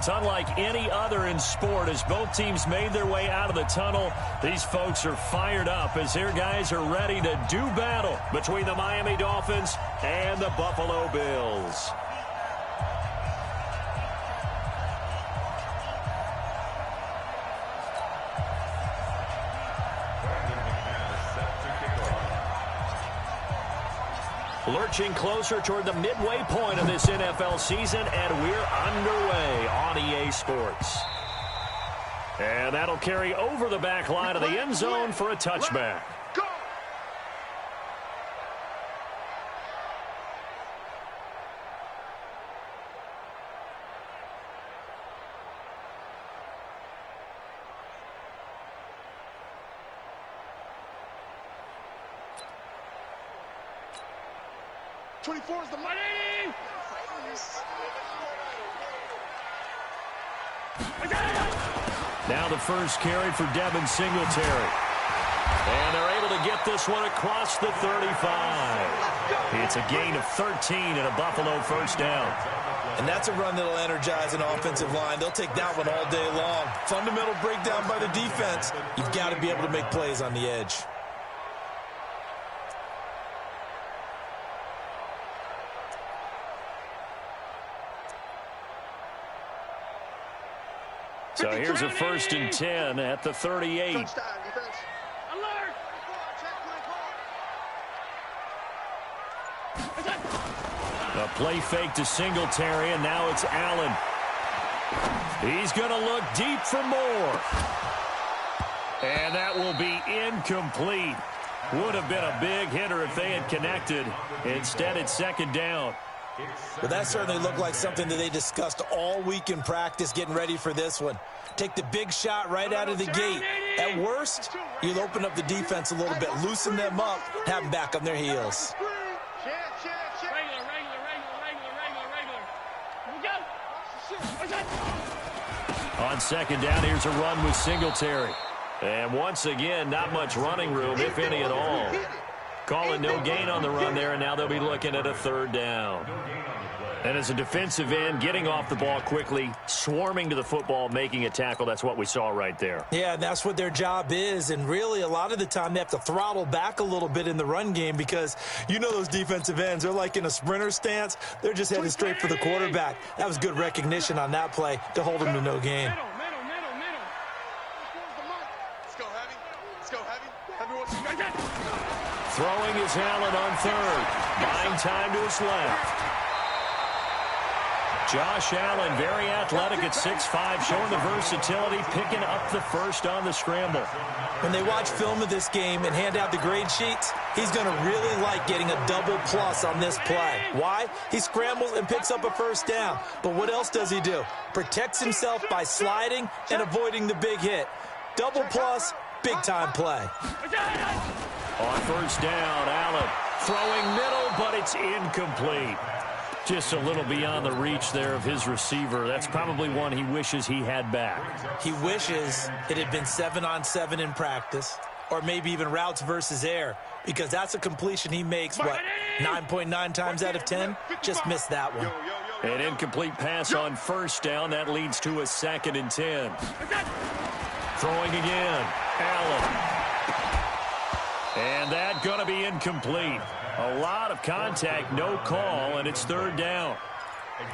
It's unlike any other in sport. As both teams made their way out of the tunnel, these folks are fired up as their guys are ready to do battle between the Miami Dolphins and the Buffalo Bills. Lurching closer toward the midway point of this NFL season, and we're underway on EA Sports. And that'll carry over the back line of the end zone for a touchback. Go! '24 is the money! Now the first carry for Devin Singletary. And they're able to get this one across the 35. It's a gain of 13 and a Buffalo first down. And that's a run that'll energize an offensive line. They'll take that one all day long. Fundamental breakdown by the defense. You've got to be able to make plays on the edge. So here's a 1st and 10 at the 38. Alert! A play fake to Singletary, and now it's Allen. He's going to look deep for more. And that will be incomplete. Would have been a big hitter if they had connected. Instead, it's 2nd down. Well, that certainly looked like something that they discussed all week in practice getting ready for this one. Take the big shot right out of the gate. At worst, you'll open up the defense a little bit, loosen them up, have them back on their heels. On 2nd down, here's a run with Singletary. And once again, not much running room, if any at all. Calling no gain on the run there, and now they'll be looking at a 3rd down. And as a defensive end, getting off the ball quickly, swarming to the football, making a tackle, that's what we saw right there. Yeah, and that's what their job is, and really a lot of the time they have to throttle back a little bit in the run game because you know those defensive ends, they're like in a sprinter stance. They're just heading straight for the quarterback. That was good recognition on that play to hold them to no gain. Throwing is Allen on 3rd. Buying time to his left. Josh Allen, very athletic at 6'5", showing the versatility, picking up the first on the scramble. When they watch film of this game and hand out the grade sheets, he's going to really like getting a double plus on this play. Why? He scrambles and picks up a 1st down. But what else does he do? Protects himself by sliding and avoiding the big hit. Double plus, big-time play. On 1st down, Allen throwing middle, but it's incomplete. Just a little beyond the reach there of his receiver. That's probably one he wishes he had back. He wishes it had been 7-on-7 in practice, or maybe even routes versus air, because that's a completion he makes, what, 9.9 times out of 10? Just missed that one. An incomplete pass on 1st down. That leads to a 2nd and 10. Throwing again, Allen. And that's going to be incomplete. A lot of contact, no call, and it's 3rd down.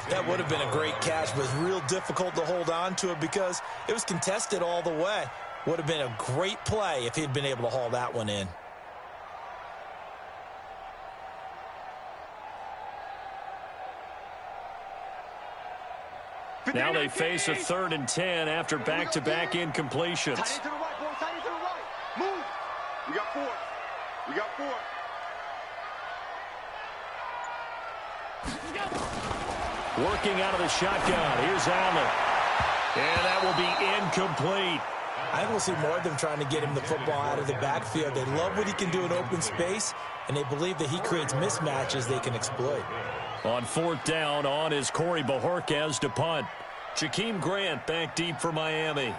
That would have been a great catch, but it was real difficult to hold on to it because it was contested all the way. Would have been a great play if he'd been able to haul that one in. Now they face a 3rd and 10 after back-to-back incompletions. Tight end to the right, boy. Tight end to the right. Move. We got 4. We got 4. Working out of the shotgun. Here's Allen. And that will be incomplete. I think we'll see more of them trying to get him the football out of the backfield. They love what he can do in open space, and they believe that he creates mismatches they can exploit. On 4th down, on is Corey Bojorquez to punt. Jakeem Grant back deep for Miami.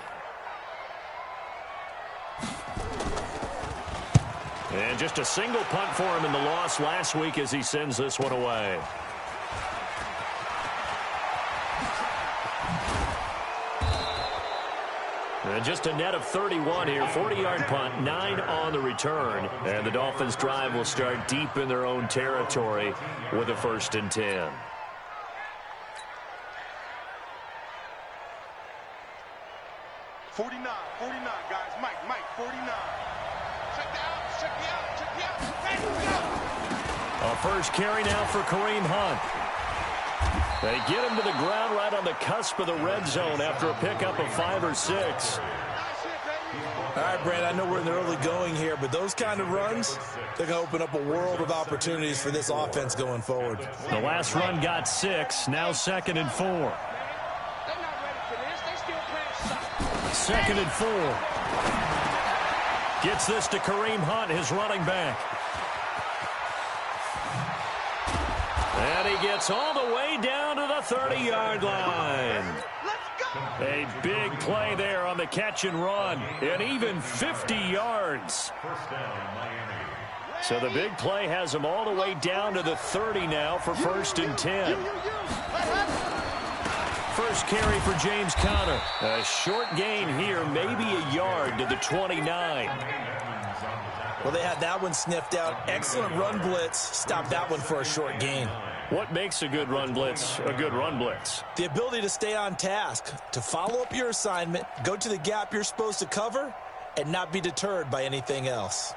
And just a single punt for him in the loss last week as he sends this one away. And just a net of 31 here, 40-yard punt, 9 on the return. And the Dolphins drive will start deep in their own territory with a 1st and 10. Forty-nine, guys. Mike, 49. Check me out. A first carry now for Kareem Hunt. They get him to the ground right on the cusp of the red zone after a pickup of 5 or 6. All right, Brad, I know we're in the early going here, but those kind of runs, they're going to open up a world of opportunities for this offense going forward. The last run got 6, now 2nd and 4. 2nd and 4. Gets this to Kareem Hunt, his running back. And he gets all the way down to the 30-yard line. A big play there on the catch and run, and even 50 yards. So the big play has him all the way down to the 30 now for 1st and 10. First carry for James Conner. A short gain here, maybe a yard to the 29. Well, they had that one sniffed out. Excellent run blitz. Stopped that one for a short gain. What makes a good run blitz a good run blitz? The ability to stay on task, to follow up your assignment, go to the gap you're supposed to cover, and not be deterred by anything else.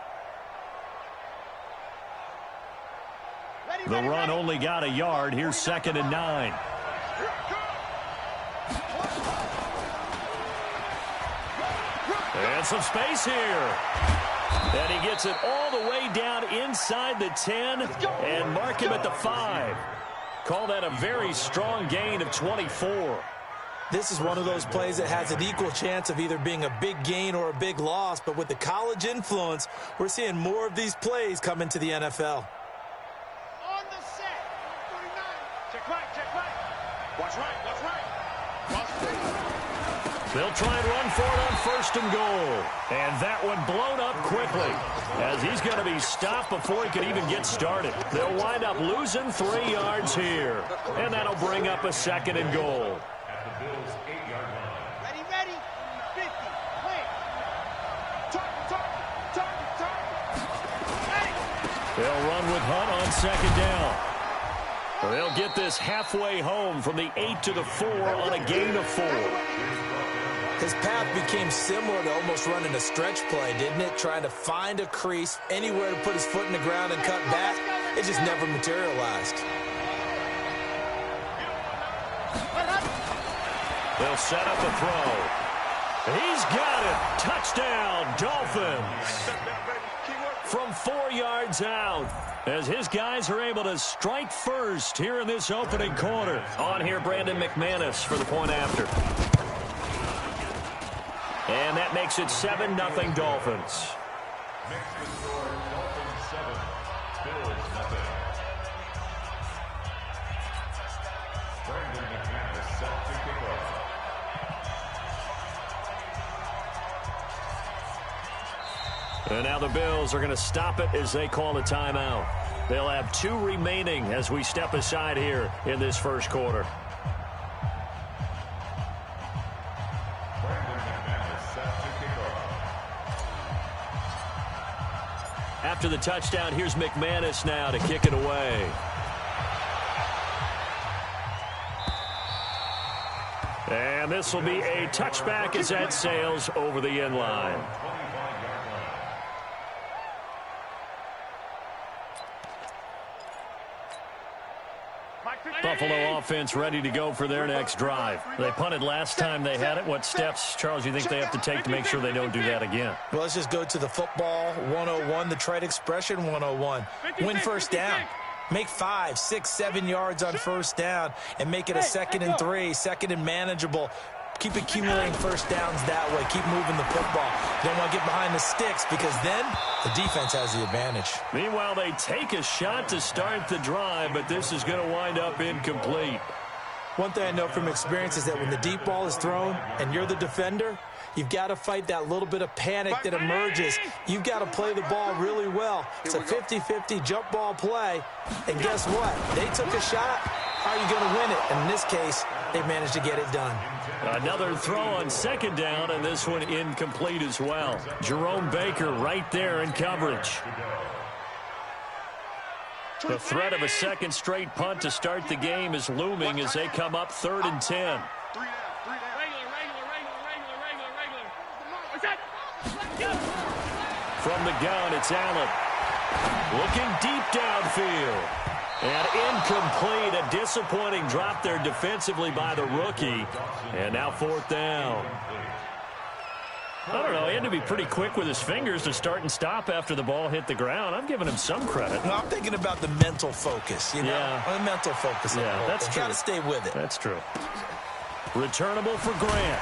The run only got a yard. Here's 2nd and 9. And some space here. And he gets it all the way down inside the 10 and mark him at the 5. Call that a very strong gain of 24. This is one of those plays that has an equal chance of either being a big gain or a big loss, but with the college influence, we're seeing more of these plays come into the NFL. On the set. 49. Check right. Watch right. They'll try and run for it on 1st and goal. And that one blown up quickly as he's going to be stopped before he can even get started. They'll wind up losing 3 yards here. And that'll bring up a 2nd and goal. Ready. 50. Wait. Target. Ready. They'll run with Hunt on 2nd down. They'll get this halfway home from the 8 to the 4 on a gain of 4. His path became similar to almost running a stretch play, didn't it? Trying to find a crease, anywhere to put his foot in the ground and cut back. It just never materialized. They'll set up a throw. He's got it. Touchdown, Dolphins. From 4 yards out, as his guys are able to strike first here in this opening quarter. On here, Brandon McManus for the point after. And that makes it 7-0 Dolphins. And now the Bills are going to stop it as they call a timeout. They'll have 2 remaining as we step aside here in this first quarter. After the touchdown, here's McManus now to kick it away. And this will be a touchback as that sails over the end line. Buffalo offense ready to go for their next drive. They punted last time they had it. What steps, Charles, you think they have to take to make sure they don't do that again? Well, let's just go to the football 101, the trite expression 101. Win first down. Make 5, 6, 7 yards on first down and make it a 2nd and 3, 2nd and manageable. Keep accumulating first downs that way. Keep moving the football. You don't want to get behind the sticks because then the defense has the advantage. Meanwhile, they take a shot to start the drive, but this is going to wind up incomplete. One thing I know from experience is that when the deep ball is thrown and you're the defender, you've got to fight that little bit of panic that emerges. You've got to play the ball really well. It's a 50-50 jump ball play. And guess what? They took a shot. How are you going to win it? And in this case, they managed to get it done. Another throw on second down, and this one incomplete as well. Jerome Baker right there in coverage. The threat of a second straight punt to start the game is looming as they come up 3rd and 10. From the gun, it's Allen. Looking deep downfield. And incomplete. A disappointing drop there defensively by the rookie. And now 4th down. I don't know. He had to be pretty quick with his fingers to start and stop after the ball hit the ground. I'm giving him some credit. No, I'm thinking about the mental focus, you know? Yeah. The mental focus. Yeah, that's true. Got to stay with it. That's true. Returnable for Grant.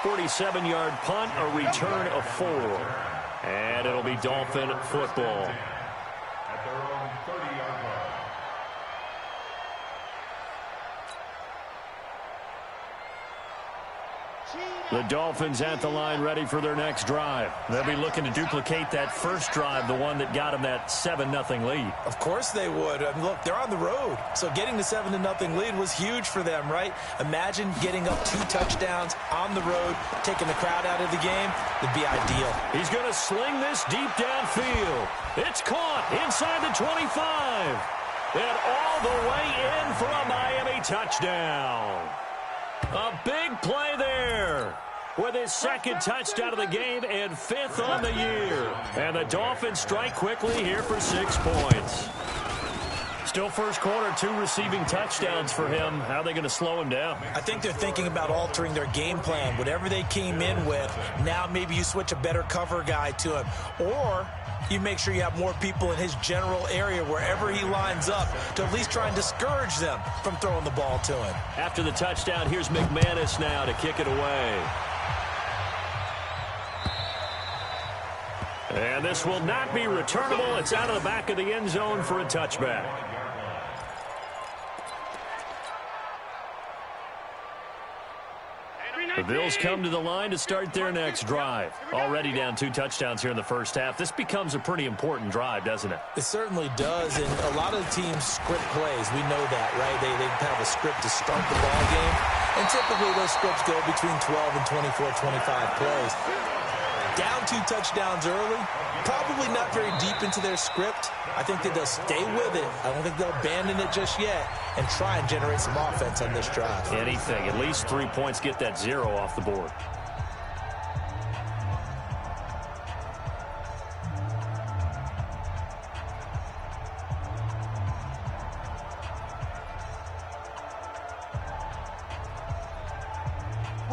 47-yard punt, a return of 4. And it'll be Dolphin football. At their own 30-yard line. The Dolphins at the line ready for their next drive. They'll be looking to duplicate that first drive, the one that got them that 7-0 lead. Of course they would. I mean, look, they're on the road. So getting the 7-0 lead was huge for them, right? Imagine getting up 2 touchdowns on the road, taking the crowd out of the game. It'd be ideal. He's going to sling this deep downfield. It's caught inside the 25. And all the way in for a Miami touchdown. A big play there with his 2nd touchdown of the game and 5th on the year. And the Dolphins strike quickly here for 6 points. Still first quarter, 2 receiving touchdowns for him. How are they going to slow him down? I think they're thinking about altering their game plan. Whatever they came in with, now maybe you switch a better cover guy to him. Or you make sure you have more people in his general area wherever he lines up to at least try and discourage them from throwing the ball to him. After the touchdown, here's McManus now to kick it away. And this will not be returnable. It's out of the back of the end zone for a touchback. The Bills come to the line to start their next drive. Already down 2 touchdowns here in the first half. This becomes a pretty important drive, doesn't it? It certainly does, and a lot of the teams script plays. We know that, right? They have a script to start the ball game, and typically those scripts go between 12 and 24, 25 plays. Down 2 touchdowns early, probably not very deep into their script. I think that they'll stay with it. I don't think they'll abandon it just yet and try and generate some offense on this drive. Anything. At least 3 points, get that 0 off the board.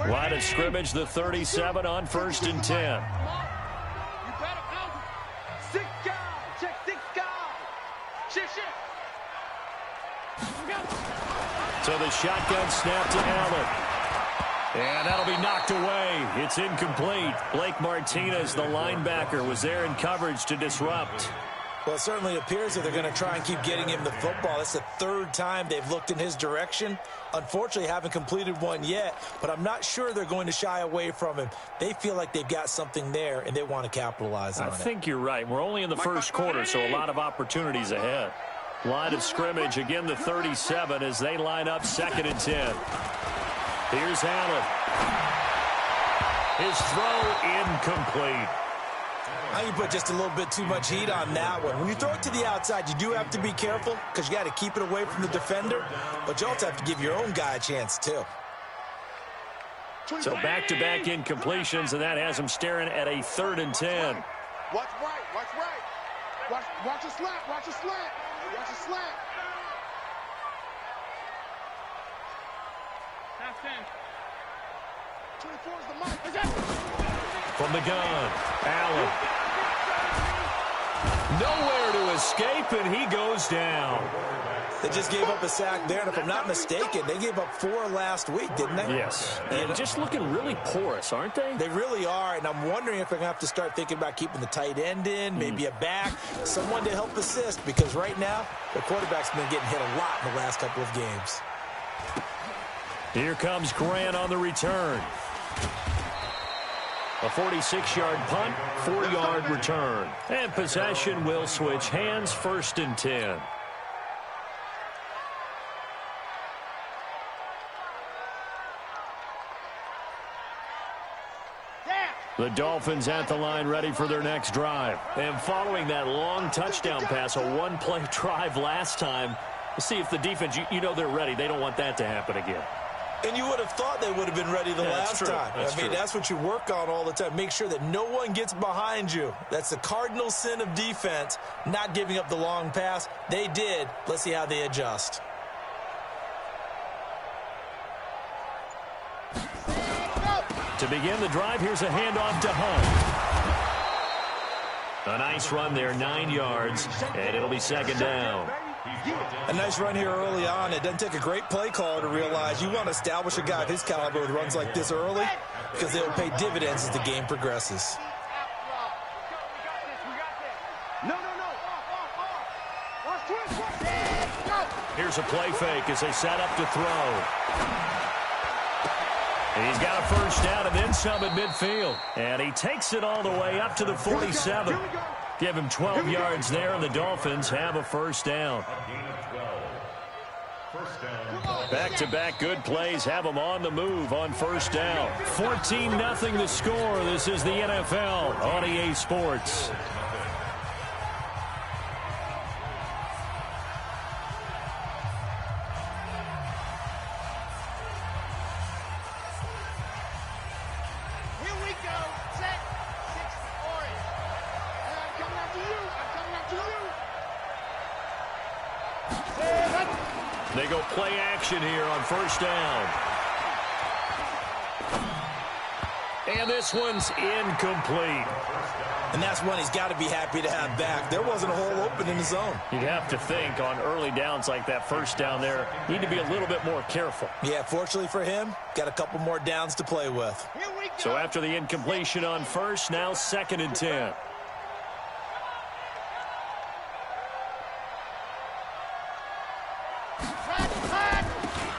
Line of scrimmage, the 37 on 1st and 10. So the shotgun snap to Allen. And that'll be knocked away. It's incomplete. Blake Martinez, the linebacker, was there in coverage to disrupt. Well, it certainly appears that they're going to try and keep getting him the football. That's the 3rd time they've looked in his direction. Unfortunately, haven't completed one yet, but I'm not sure they're going to shy away from him. They feel like they've got something there, and they want to capitalize on it. I think you're right. We're only in the first quarter, so a lot of opportunities ahead. Line of scrimmage, again, the 37 as they line up 2nd and 10. Here's Allen. His throw incomplete. I think you put just a little bit too much heat on that one. When you throw it to the outside, you do have to be careful because you got to keep it away from the defender, but you also have to give your own guy a chance too. So back-to-back incompletions, and that has him staring at a 3rd and 10. Watch right, watch right. Watch a slant, watch a slant. Watch a slant. Half 10. 24 is the mic. From the gun, Allen. Nowhere to escape, and he goes down. They just gave up a sack there, and if I'm not mistaken, they gave up 4 last week, didn't they? Yes. And just looking really porous, aren't they? They really are, and I'm wondering if they're going to have to start thinking about keeping the tight end in, maybe a back, someone to help assist, because right now, the quarterback's been getting hit a lot in the last couple of games. Here comes Grant on the return. A 46-yard punt, 4-yard return. And possession will switch hands, 1st and 10. The Dolphins at the line ready for their next drive. And following that long touchdown pass, a one-play drive last time, let's see if the defense, you know they're ready. They don't want that to happen again. And you would have thought they would have been ready the last time. I mean, that's what you work on all the time. Make sure that no one gets behind you. That's the cardinal sin of defense, not giving up the long pass. They did. Let's see how they adjust. To begin the drive, here's a handoff to Hunt. A nice run there, 9 yards, and it'll be second down. A nice run here early on. It doesn't take a great play caller to realize you want to establish a guy of his caliber with runs like this early because they'll pay dividends as the game progresses. Here's a play fake as they set up to throw. And he's got a first down and then some at midfield. And he takes it all the way up to the 47. Give him 12 yards there, and the Dolphins have a first down. Back-to-back good plays have them on the move on first down. 14-0 the score. This is the NFL on EA Sports. They go play action here on first down. And this one's incomplete. And that's one he's got to be happy to have back. There wasn't a hole open in the zone. You'd have to think on early downs like that first down there, need to be a little bit more careful. Yeah, fortunately for him, got a couple more downs to play with. So after the incompletion on first, now 2nd and 10.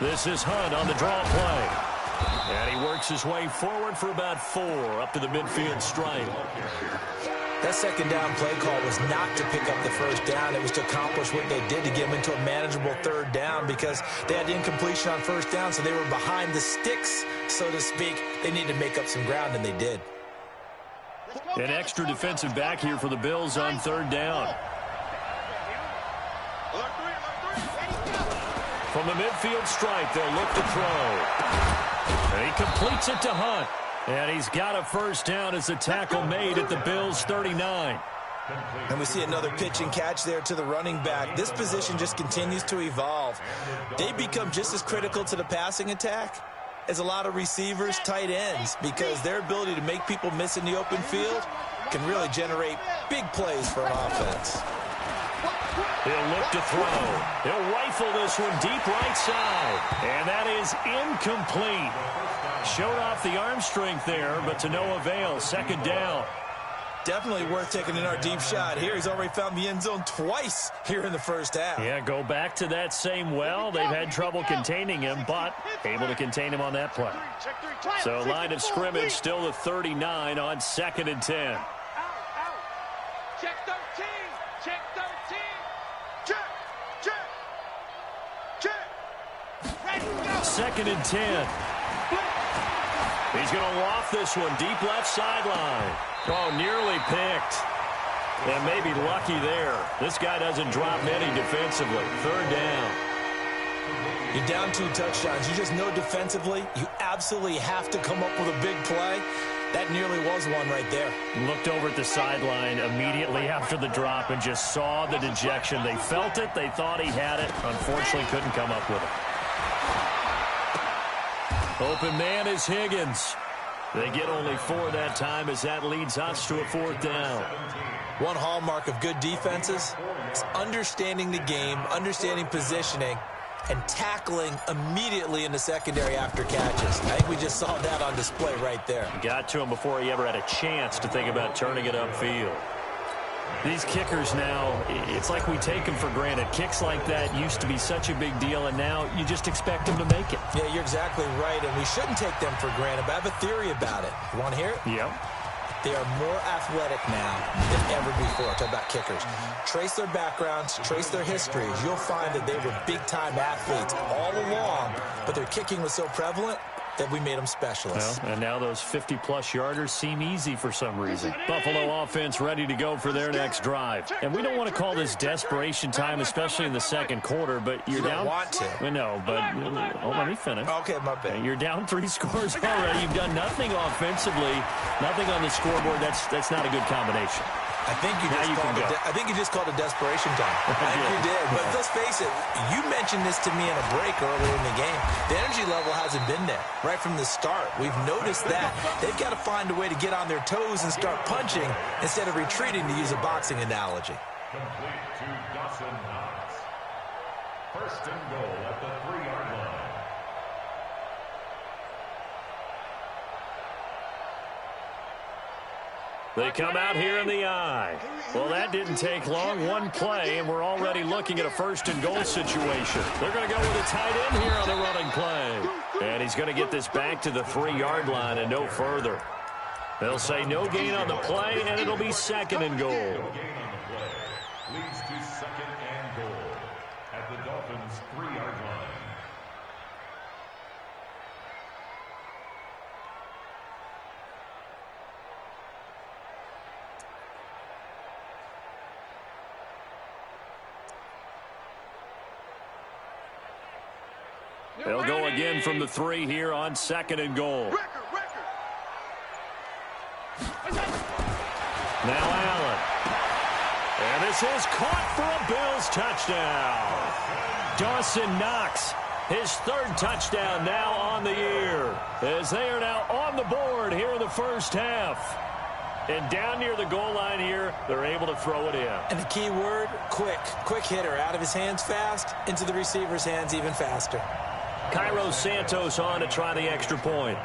This is Hunt on the draw play. And he works his way forward for about 4 up to the midfield stripe. That second down play call was not to pick up the first down. It was to accomplish what they did to get them into a manageable third down because they had incompletion on first down, so they were behind the sticks, so to speak. They needed to make up some ground, and they did. An extra defensive back here for the Bills on third down. From the midfield stripe, they'll look to throw. And he completes it to Hunt. And he's got a first down as the tackle made at the Bills' 39. And we see another pitch and catch there to the running back. This position just continues to evolve. They become just as critical to the passing attack as a lot of receivers, tight ends, because their ability to make people miss in the open field can really generate big plays for an offense. He'll look to throw. He'll rifle this one deep right side. And that is incomplete. Showed off the arm strength there, but to no avail. Second down. Definitely worth taking in our deep shot here. He's already found the end zone twice here in the first half. Yeah, go back to that same well. They've had trouble containing him, but able to contain him on that play. So line of scrimmage still the 39 on 2nd and 10. Check 13. Check 13. Check. Check. Check. Ready to go. 2nd and 10. He's going to loft this one deep left sideline. Oh, nearly picked. And maybe lucky there. This guy doesn't drop many defensively. Third down. You're down 2 touchdowns. You just know defensively you absolutely have to come up with a big play. That nearly was one right there. Looked over at the sideline immediately after the drop and just saw the dejection. They felt it. They thought he had it. Unfortunately, couldn't come up with it. Open man is Higgins. They get only 4 that time as that leads us to a 4th down. One hallmark of good defenses is understanding the game, understanding positioning, and tackling immediately in the secondary after catches. I think we just saw that on display right there. Got to him before he ever had a chance to think about turning it upfield. These kickers now, it's like we take them for granted. Kicks like that used to be such a big deal, and now you just expect them to make it. Yeah, you're exactly right, and we shouldn't take them for granted, but I have a theory about it. You want to hear it? Yep. They are more athletic now than ever before. Talk about kickers. Trace their backgrounds, trace their histories. You'll find that they were big-time athletes all along, but their kicking was so prevalent, that we made them specialists. Well, and now those 50-plus yarders seem easy for some reason. Buffalo offense ready to go for their next drive. And we don't want to call this desperation time, especially in the second quarter, but you're down. You don't want to. No, but let me finish. Okay, my bad. You're down 3 scores already. You've done nothing offensively, nothing on the scoreboard. That's not a good combination. I think you just called it desperation time. I think you did. But let's face it, you mentioned this to me in a break earlier in the game. The energy level hasn't been there right from the start. We've noticed that. They've got to find a way to get on their toes and start punching instead of retreating, to use a boxing analogy. Complete to Dawson Knox. First and goal at the 3-yard line. They come out here in the eye. Well, that didn't take long. One play, and we're already looking at a first and goal situation. They're going to go with a tight end here on the running play. And he's going to get this back to the 3-yard line and no further. They'll say no gain on the play, and it'll be second and goal. No gain on the play. Leads to second and goal at the Dolphins' 3-yard line. They'll go again from the 3 here on second and goal. Now Allen. And this is caught for a Bills touchdown. Dawson Knox, his 3rd touchdown now on the year, as they are now on the board here in the first half. And down near the goal line here, they're able to throw it in. And the key word, quick. Quick hitter. Out of his hands fast, into the receiver's hands even faster. Cairo Santos on to try the extra point.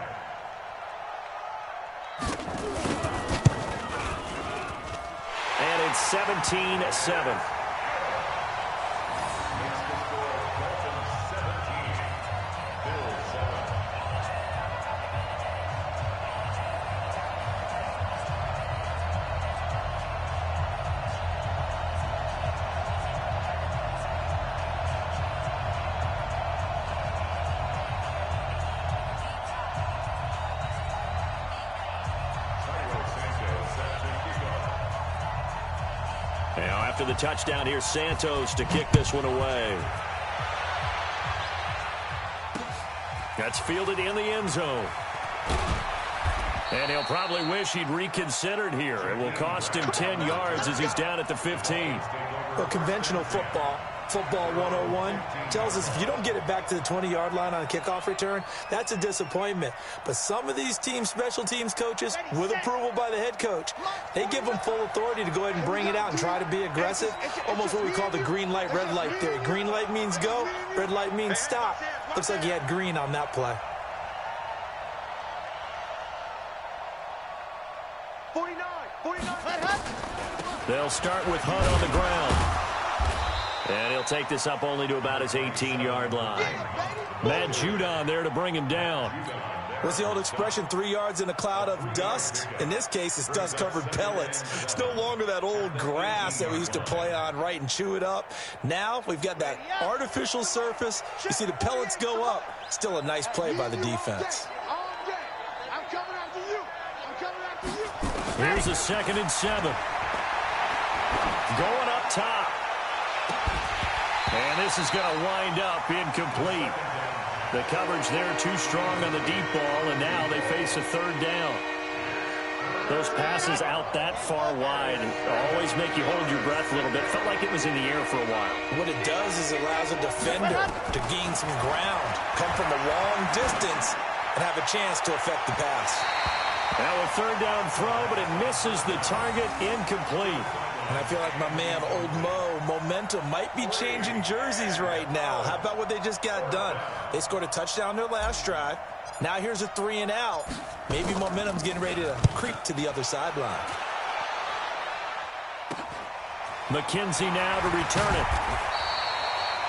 And it's 17-7. Now after the touchdown here, Santos to kick this one away. That's fielded in the end zone. And he'll probably wish he'd reconsidered here. It will cost him 10 yards as he's down at the 15. Well, conventional football 101, tells us if you don't get it back to the 20-yard line on a kickoff return, that's a disappointment. But some of these special teams coaches, with approval by the head coach, they give them full authority to go ahead and bring it out and try to be aggressive. Almost what we call the green light, red light theory. Green light means go, red light means stop. Looks like he had green on that play. 49. They'll start with Hunt on the ground. And he'll take this up only to about his 18-yard line. Matt Judon there to bring him down. What's the old expression, 3 yards in a cloud of dust? In this case, it's dust-covered pellets. It's no longer that old grass that we used to play on, right, and chew it up. Now we've got that artificial surface. You see the pellets go up. Still a nice play by the defense. Here's a 2nd and 7. Going up top. And this is going to wind up incomplete. The coverage there too strong on the deep ball, and now they face a 3rd down. Those passes out that far wide always make you hold your breath a little bit. Felt like it was in the air for a while. What it does is it allows a defender to gain some ground, come from a long distance, and have a chance to affect the pass. Now a 3rd down throw, but it misses the target, incomplete. And I feel like my man, Old Mo, momentum might be changing jerseys right now. How about what they just got done? They scored a touchdown their last drive. Now here's a 3 and out. Maybe momentum's getting ready to creep to the other sideline. McKenzie now to return it.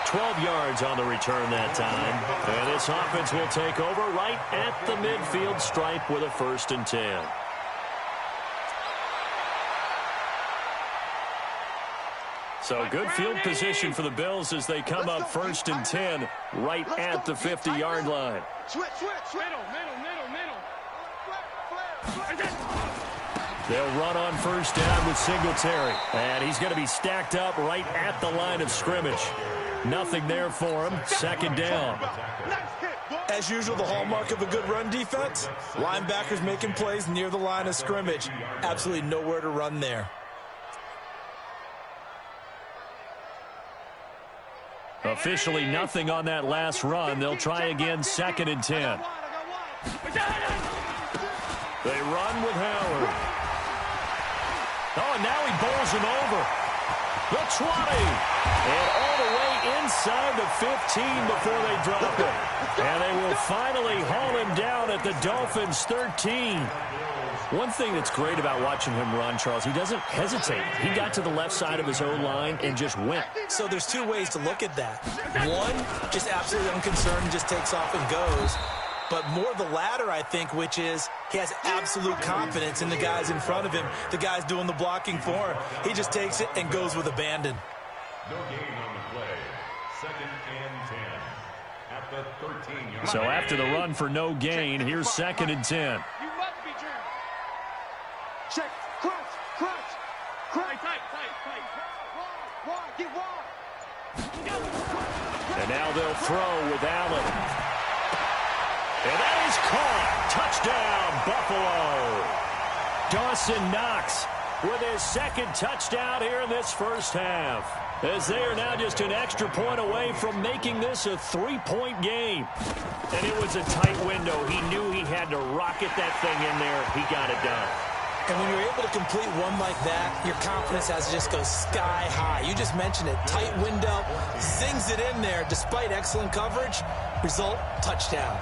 12 yards on the return that time. And this offense will take over right at the midfield stripe with a 1st and 10. So good field position for the Bills as they come up 1st and 10 right at the 50-yard line. Switch. Middle. They'll run on 1st down with Singletary. And he's going to be stacked up right at the line of scrimmage. Nothing there for him. 2nd down. As usual, the hallmark of a good run defense, linebackers making plays near the line of scrimmage. Absolutely nowhere to run there. Officially nothing on that last run. They'll try again 2nd and 10. They run with Howard. Oh, and now he bowls him over. The 20. And all the way inside the 15 before they drop it. And they will finally haul him down at the Dolphins' 13. One thing that's great about watching him run, Charles, he doesn't hesitate. He got to the left side of his own line and just went. So there's two ways to look at that. One, just absolutely unconcerned, just takes off and goes. But more the latter, I think, which is he has absolute confidence in the guys in front of him, the guys doing the blocking for him. He just takes it and goes with abandon. No gain on the play. 2nd and 10 at the 13-yard. So after the run for no gain, here's 2nd and 10. You must be Jim. Check. Crunch. Tight. Wide. Get wide. And now they'll throw with Allen. And that is caught. Touchdown, Buffalo. Dawson Knox with his 2nd touchdown here in this first half. As they are now just an extra point away from making this a 3-point game. And it was a tight window. He knew he had to rocket that thing in there. He got it done. And when you're able to complete one like that, your confidence has to just go sky high. You just mentioned it. Tight window, zings it in there despite excellent coverage. Result, touchdown.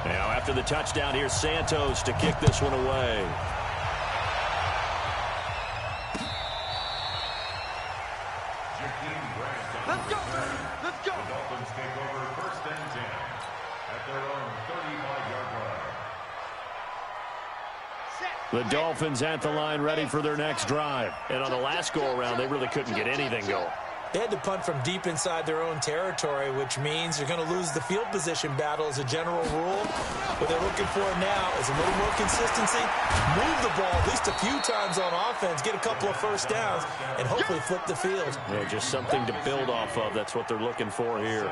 Now after the touchdown, here's Santos to kick this one away. Let's go. The Dolphins take over 1st and 10 at their own 35-yard line. The Dolphins at the line ready for their next drive. And on the last go-around, they really couldn't get anything going. They had to punt from deep inside their own territory, which means you're going to lose the field position battle as a general rule. What they're looking for now is a little more consistency, move the ball at least a few times on offense, get a couple of 1st downs, and hopefully flip the field. Yeah, just something to build off of. That's what they're looking for here.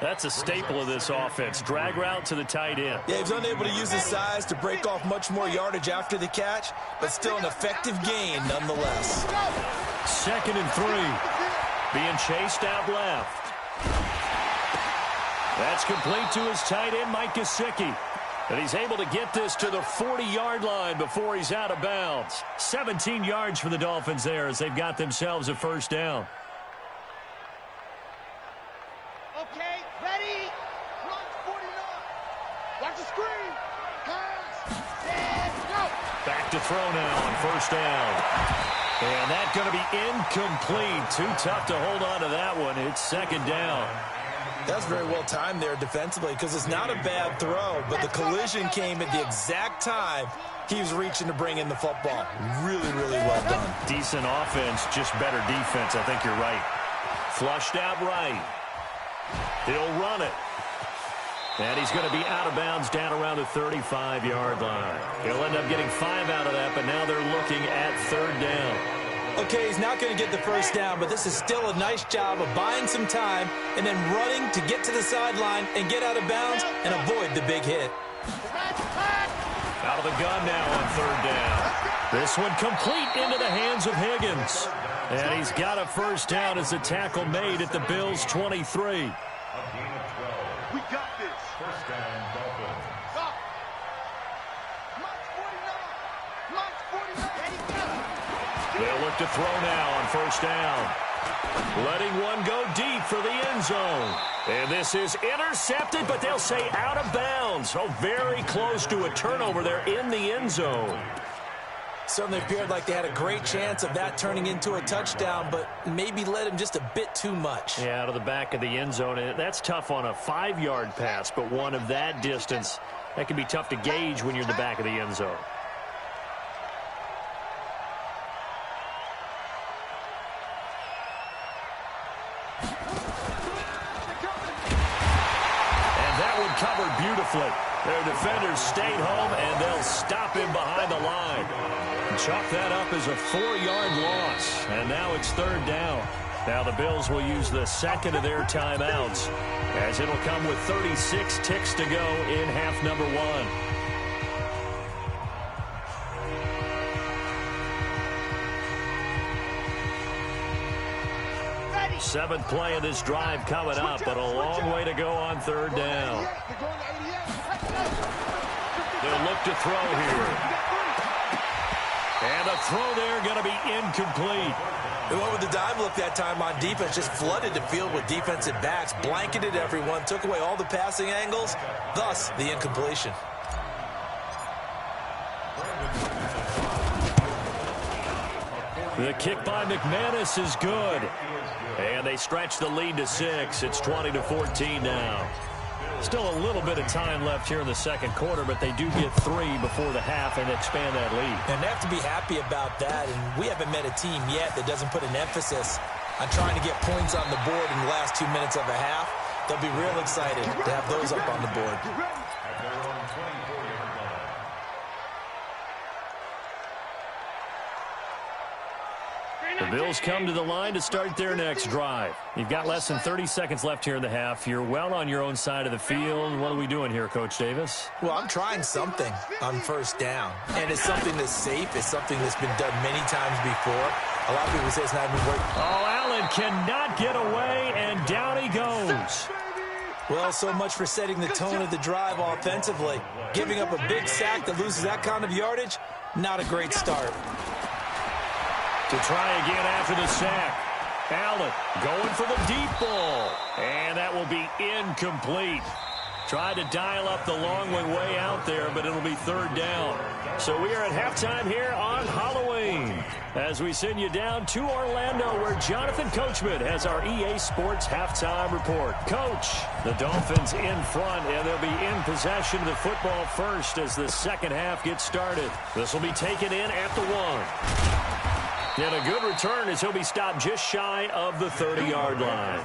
That's a staple of this offense. Drag route to the tight end. Yeah, he's unable to use his size to break off much more yardage after the catch, but still an effective gain nonetheless. 2nd and 3. Being chased out left. That's complete to his tight end, Mike Gesicki. And he's able to get this to the 40-yard line before he's out of bounds. 17 yards for the Dolphins there as they've got themselves a 1st down. Okay, ready. Run 49. Watch the screen. Pass. And go. Back to throw now on 1st down. And that's going to be incomplete. Too tough to hold on to that one. It's 2nd down. That's very well timed there defensively because it's not a bad throw, but the collision came at the exact time he was reaching to bring in the football. Really, really well done. Decent offense, just better defense. I think you're right. Flushed out right. He'll run it. And he's going to be out of bounds down around the 35-yard line. He'll end up getting 5 out of that, but now they're looking at 3rd down. Okay, he's not going to get the 1st down, but this is still a nice job of buying some time and then running to get to the sideline and get out of bounds and avoid the big hit. Out of the gun now on 3rd down. This one complete into the hands of Higgins. And he's got a 1st down as the tackle made at the Bills' 23. We got this. 1st down, Dolphins. Stop. March 49. They'll look to throw now on 1st down. Letting one go deep for the end zone. And this is intercepted, but they'll say out of bounds. So very close to a turnover there in the end zone. Certainly appeared like they had a great chance of that turning into a touchdown, but maybe led him just a bit too much. Yeah, out of the back of the end zone. And that's tough on a 5-yard pass, but one of that distance, that can be tough to gauge when you're in the back of the end zone. beautifully. Their defenders stayed home, and they'll stop him behind the line. Chalk that up as a 4-yard loss, and now it's third down. Now the Bills will use the second of their timeouts, as it'll come with 36 ticks to go in half number 1. Seventh play of this drive coming up, but a long way to go on third down. They'll look to throw here. And the throw there going to be incomplete. They went with the dime look that time on defense, just flooded the field with defensive backs, blanketed everyone, took away all the passing angles, thus the incompletion. The kick by McManus is good. And they stretch the lead to 6. It's 20-14 now. Still a little bit of time left here in the second quarter, but they do get 3 before the half and expand that lead. And they have to be happy about that. And we haven't met a team yet that doesn't put an emphasis on trying to get points on the board in the last 2 minutes of a half. They'll be real excited to have those up on the board. The Bills come to the line to start their next drive. You've got less than 30 seconds left here in the half. You're well on your own side of the field. What are we doing here, Coach Davis? Well, I'm trying something on first down. And it's something that's safe. It's something that's been done many times before. A lot of people say it's not even working. Oh, Allen cannot get away, and down he goes. Well, so much for setting the tone of the drive offensively. Giving up a big sack that loses that kind of yardage, not a great start. To try again after the sack. Allen going for the deep ball. And that will be incomplete. Tried to dial up the long one way out there, but it'll be third down. So we are at halftime here on Halloween, as we send you down to Orlando, where Jonathan Coachman has our EA Sports halftime report. Coach, the Dolphins in front, and they'll be in possession of the football first as the second half gets started. This will be taken in at the 1. And a good return as he'll be stopped just shy of the 30-yard line.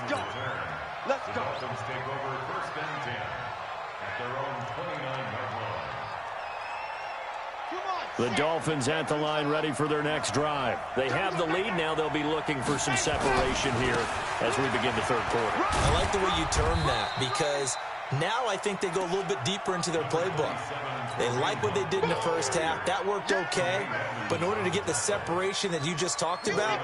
Let's go. Dolphins take over first and 10 at their own 29-yard line. The Dolphins at the line ready for their next drive. They have the lead. Now they'll be looking for some separation here as we begin the third quarter. I like the way you term that, because now I think they go a little bit deeper into their playbook. They like what they did in the first half. That worked okay. But in order to get the separation that you just talked about,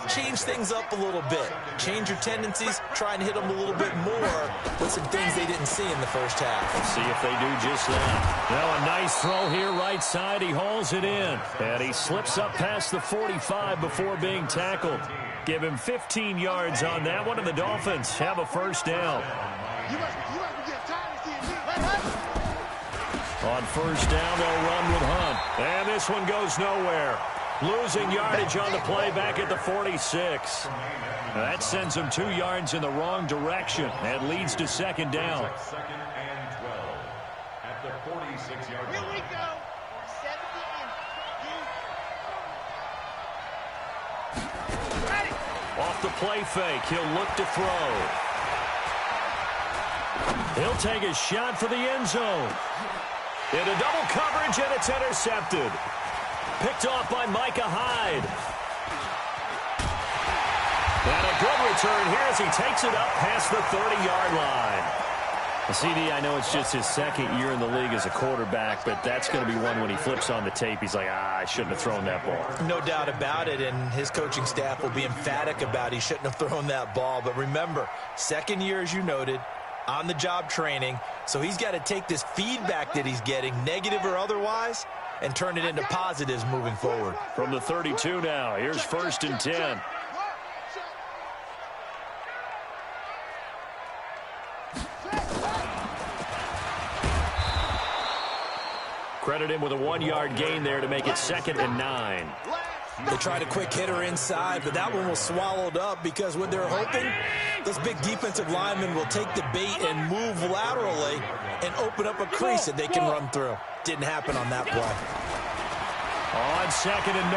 change things up a little bit. Change your tendencies. Try and hit them a little bit more with some things they didn't see in the first half. Let's see if they do just that. Now a nice throw here right side. He hauls it in. And he slips up past the 45 before being tackled. Give him 15 yards on that one, and the Dolphins have a first down. On first down, they'll run with Hunt. And this one goes nowhere. Losing yardage on the play back at the 46. That sends them 2 yards in the wrong direction and leads to second down. Second and 12 at the 46-yard line. Here we go. 70 and ready. Off the play fake, he'll look to throw. He'll take a shot for the end zone. Into double coverage, and it's intercepted. Picked off by Micah Hyde. And a good return here as he takes it up past the 30-yard line. CD, I know it's just his second year in the league as a quarterback, but that's going to be one when he flips on the tape. He's like, I shouldn't have thrown that ball. No doubt about it, and his coaching staff will be emphatic about he shouldn't have thrown that ball. But remember, second year, as you noted, on-the-job training, so he's got to take this feedback that he's getting, negative or otherwise, and turn it into positives moving forward. From the 32 now, here's first and 10. Credit him with a 1-yard gain there to make it second and 9. They tried a quick hitter inside, but that one was swallowed up because what they're hoping, those big defensive linemen will take the bait and move laterally and open up a crease that they can run through. Didn't happen on that play. On second and 9,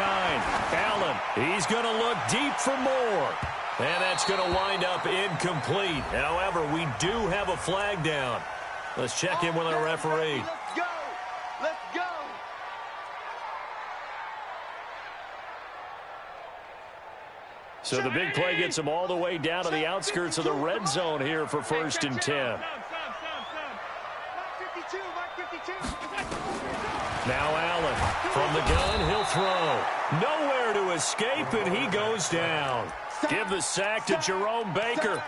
Allen, he's going to look deep for more. And that's going to wind up incomplete. However, we do have a flag down. Let's check in with our referee. Let's go. Let's go. So the big play gets them all the way down to the outskirts of the red zone here for 1st and 10. Now Allen from the gun, he'll throw. Nowhere to escape, and he goes down. Give the sack to Jerome Baker.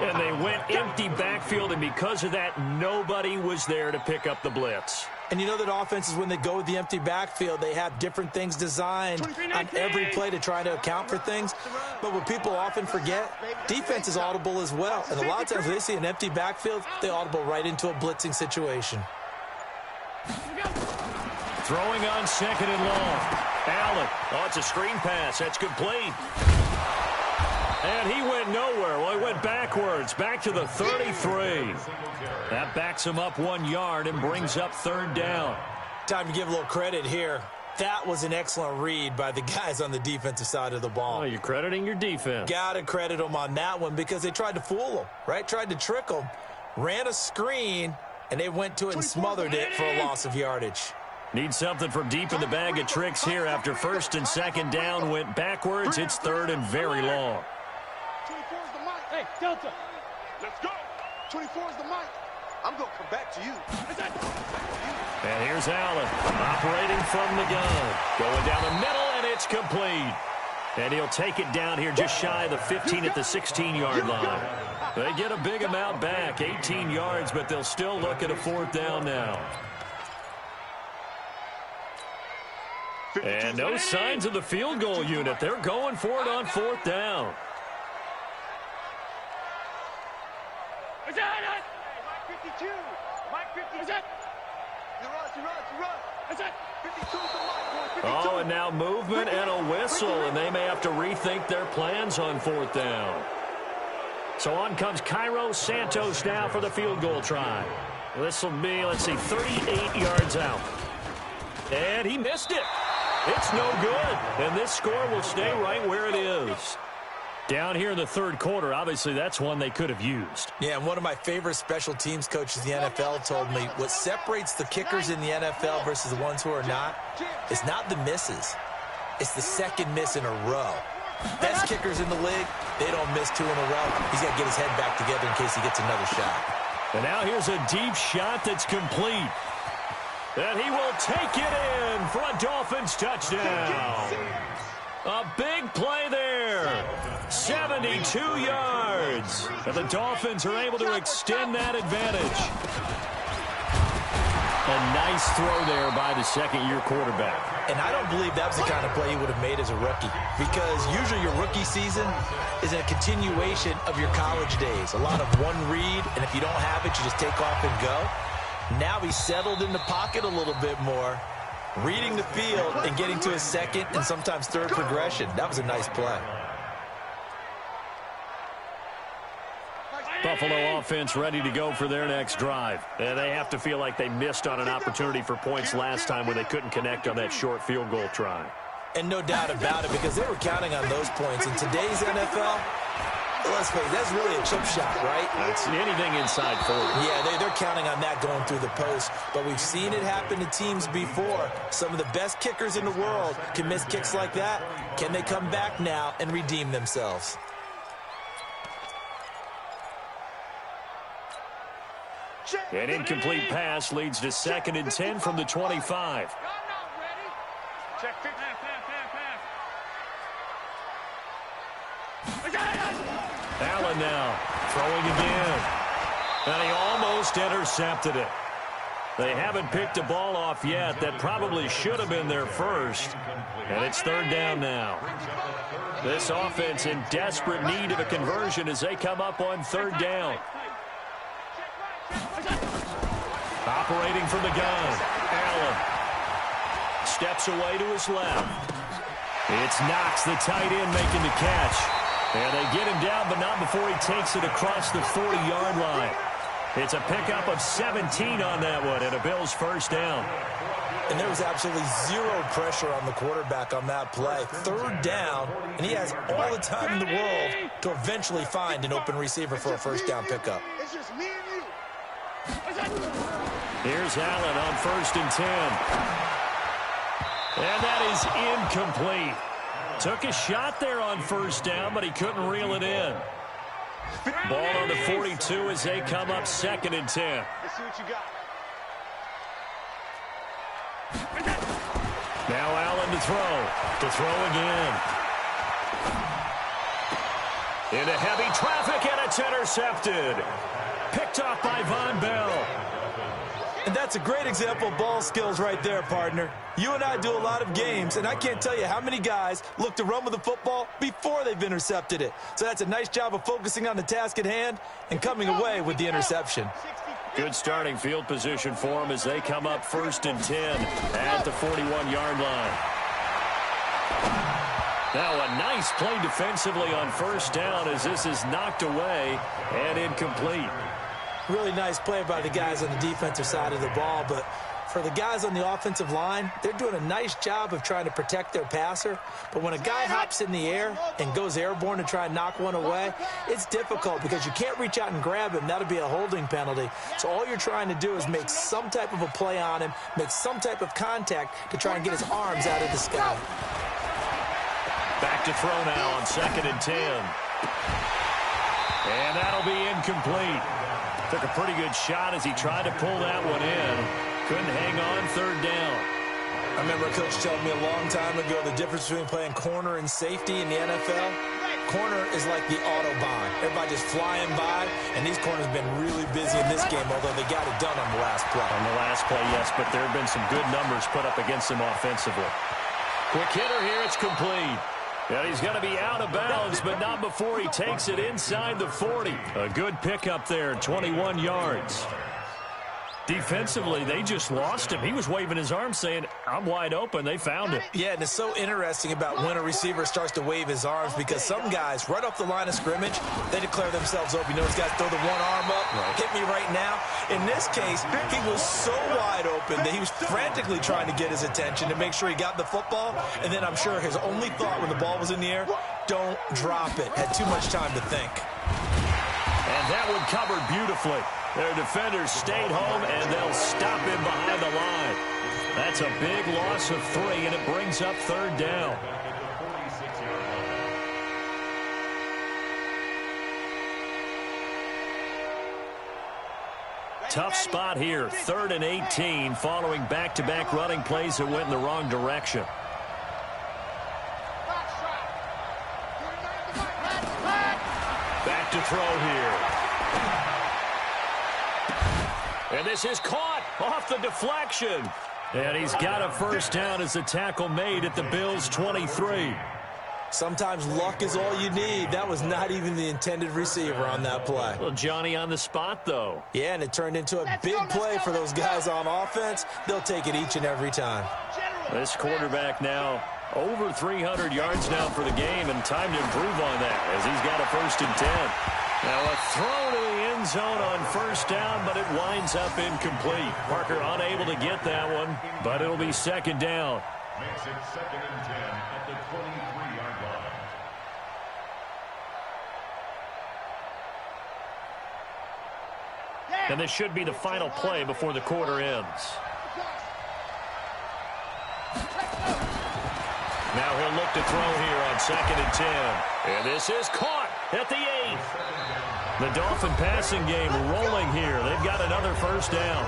And they went empty backfield, and because of that, nobody was there to pick up the blitz. And you know that offenses, when they go with the empty backfield, they have different things designed on every play to try to account for things. But what people often forget, defense is audible as well. And a lot of times when they see an empty backfield, they audible right into a blitzing situation. Throwing on 2nd and long. Allen. Oh, it's a screen pass. That's complete. And he went nowhere. Well, he went backwards, back to the 33. That backs him up 1 yard and brings up 3rd down. Time to give a little credit here. That was an excellent read by the guys on the defensive side of the ball. Oh, you're crediting your defense. Got to credit them on that one because they tried to fool them, right? Tried to trick them, ran a screen, and they went to it and smothered it for a loss of yardage. Need something from deep in the bag of tricks here after 1st and 2nd down went backwards. It's 3rd and very long. 24 is the mic. Hey, Delta. Let's go. 24 is the mic. I'm going to come back to you. And here's Allen operating from the gun. Going down the middle, and it's complete. And he'll take it down here just shy of the 15 at the 16-yard line. They get a big amount back, 18 yards, but they'll still look at a 4th down now. And no signs of the field goal unit. They're going for it on 4th down. Mike 52. Mike 52. Oh, and now movement and a whistle, and they may have to rethink their plans on 4th down. So on comes Cairo Santos now for the field goal try. This will be, let's see, 38 yards out. And he missed it. It's no good, and this score will stay right where it is. Down here in the 3rd quarter, obviously that's one they could have used. Yeah, and one of my favorite special teams coaches in the NFL told me what separates the kickers in the NFL versus the ones who are not is not the misses. It's the 2nd miss in a row. Best kickers in the league, they don't miss 2 in a row. He's got to get his head back together in case he gets another shot. And now here's a deep shot that's complete. And he will take it in for a Dolphins touchdown. A big play there. 72 yards. And the Dolphins are able to extend that advantage. A nice throw there by the 2nd-year quarterback. And I don't believe that's the kind of play he would have made as a rookie, because usually your rookie season is a continuation of your college days. A lot of one read, and if you don't have it, you just take off and go. Now he's settled in the pocket a little bit more, reading the field and getting to his 2nd and sometimes 3rd progression. That was a nice play. Buffalo offense ready to go for their next drive. And they have to feel like they missed on an opportunity for points last time when they couldn't connect on that short field goal try. And no doubt about it, because they were counting on those points. In today's NFL, let's face it, that's really a chip shot, right? It's anything inside 40. Yeah, they're counting on that going through the post. But we've seen it happen to teams before. Some of the best kickers in the world can miss kicks like that. Can they come back now and redeem themselves? An incomplete pass leads to 2nd and 10 from the 25. Check. Allen now throwing again. And he almost intercepted it. They haven't picked a ball off yet. That probably should have been their first. And it's 3rd down now. This offense in desperate need of a conversion as they come up on 3rd down. Operating from the gun, Allen steps away to his left. It's Knox, the tight end, making the catch. And they get him down, but not before he takes it across the 40-yard line. It's a pickup of 17 on that one, and a Bills 1st down. And there was absolutely zero pressure on the quarterback on that play. 3rd down, and he has all the time in the world to eventually find an open receiver for a 1st down pickup. It's just me and you. Here's Allen on 1st and 10. And that is incomplete. Took a shot there on 1st down, but he couldn't reel it in. Ball on the 42 as they come up 2nd and 10. Let's see what you got. Now Allen to throw. To throw again. Into heavy traffic, and it's intercepted. Picked off by Von Bell. And that's a great example of ball skills right there, partner. You and I do a lot of games, and I can't tell you how many guys look to run with the football before they've intercepted it. So that's a nice job of focusing on the task at hand and coming away with the interception. Good starting field position for them as they come up 1st and 10 at the 41-yard line. Now a nice play defensively on 1st down as this is knocked away and incomplete. Really nice play by the guys on the defensive side of the ball, but for the guys on the offensive line, they're doing a nice job of trying to protect their passer. But when a guy hops in the air and goes airborne to try and knock one away, it's difficult because you can't reach out and grab him. That'll be a holding penalty. So all you're trying to do is make some type of a play on him, make some type of contact to try and get his arms out of the sky. Back to throw now on 2nd and 10. And that'll be incomplete. Took a pretty good shot as he tried to pull that one in. Couldn't hang on 3rd down. I remember a coach telling me a long time ago the difference between playing corner and safety in the NFL. Corner is like the Autobahn. Everybody just flying by, and these corners have been really busy in this game, although they got it done on the last play. On the last play, yes, but there have been some good numbers put up against him offensively. Quick hitter here, it's complete. And he's going to be out of bounds, but not before he takes it inside the 40. A good pickup there, 21 yards. Defensively, they just lost him. He was waving his arms saying, I'm wide open. They found him. Yeah, and it's so interesting about when a receiver starts to wave his arms because some guys, right off the line of scrimmage, they declare themselves open. You know, these guys throw the one arm up, hit me right now. In this case, he was so wide open that he was frantically trying to get his attention to make sure he got the football. And then I'm sure his only thought when the ball was in the air, don't drop it. Had too much time to think. And that one covered beautifully. Their defenders stayed home, and they'll stop him behind the line. That's a big loss of 3, and it brings up 3rd down. Tough spot here, 3rd and 18, following back-to-back running plays that went in the wrong direction. Back to throw here. And this is caught off the deflection. And he's got a 1st down as the tackle made at the Bills' 23. Sometimes luck is all you need. That was not even the intended receiver on that play. Well, Johnny on the spot, though. Yeah, and it turned into a big play for those guys on offense. They'll take it each and every time. This quarterback now over 300 yards now for the game, and time to improve on that as he's got a 1st and 10. Now a throw to the end zone on 1st down, but it winds up incomplete. Parker unable to get that one, but it'll be 2nd down. Makes it 2nd and 10 at the 23-yard line. And this should be the final play before the quarter ends. Now he'll look to throw here on 2nd and 10. And this is caught at the 8. The Dolphin passing game rolling here. They've got another 1st down.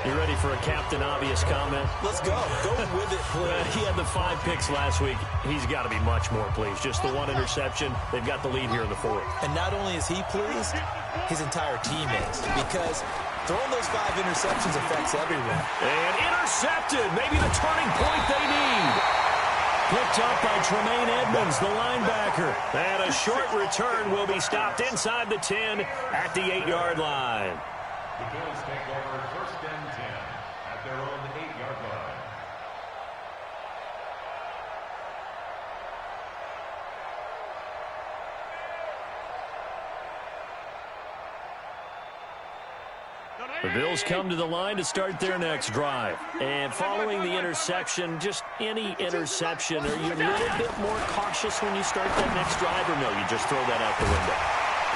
You ready for a Captain Obvious comment? Let's go. Go with it, please. He had the 5 picks last week. He's got to be much more pleased. Just the 1 interception. They've got the lead here in the 4th. And not only is he pleased, his entire team is. Because throwing those 5 interceptions affects everyone. And intercepted. Maybe the turning point they need. Picked up by Tremaine Edmonds, the linebacker. And a short return will be stopped inside the 10 at the 8-yard line. The Bills take over 1st and 10 at their own 8-yard line. The Bills come to the line to start their next drive. And following the interception, just any interception, are you a little bit more cautious when you start that next drive, or no, you just throw that out the window?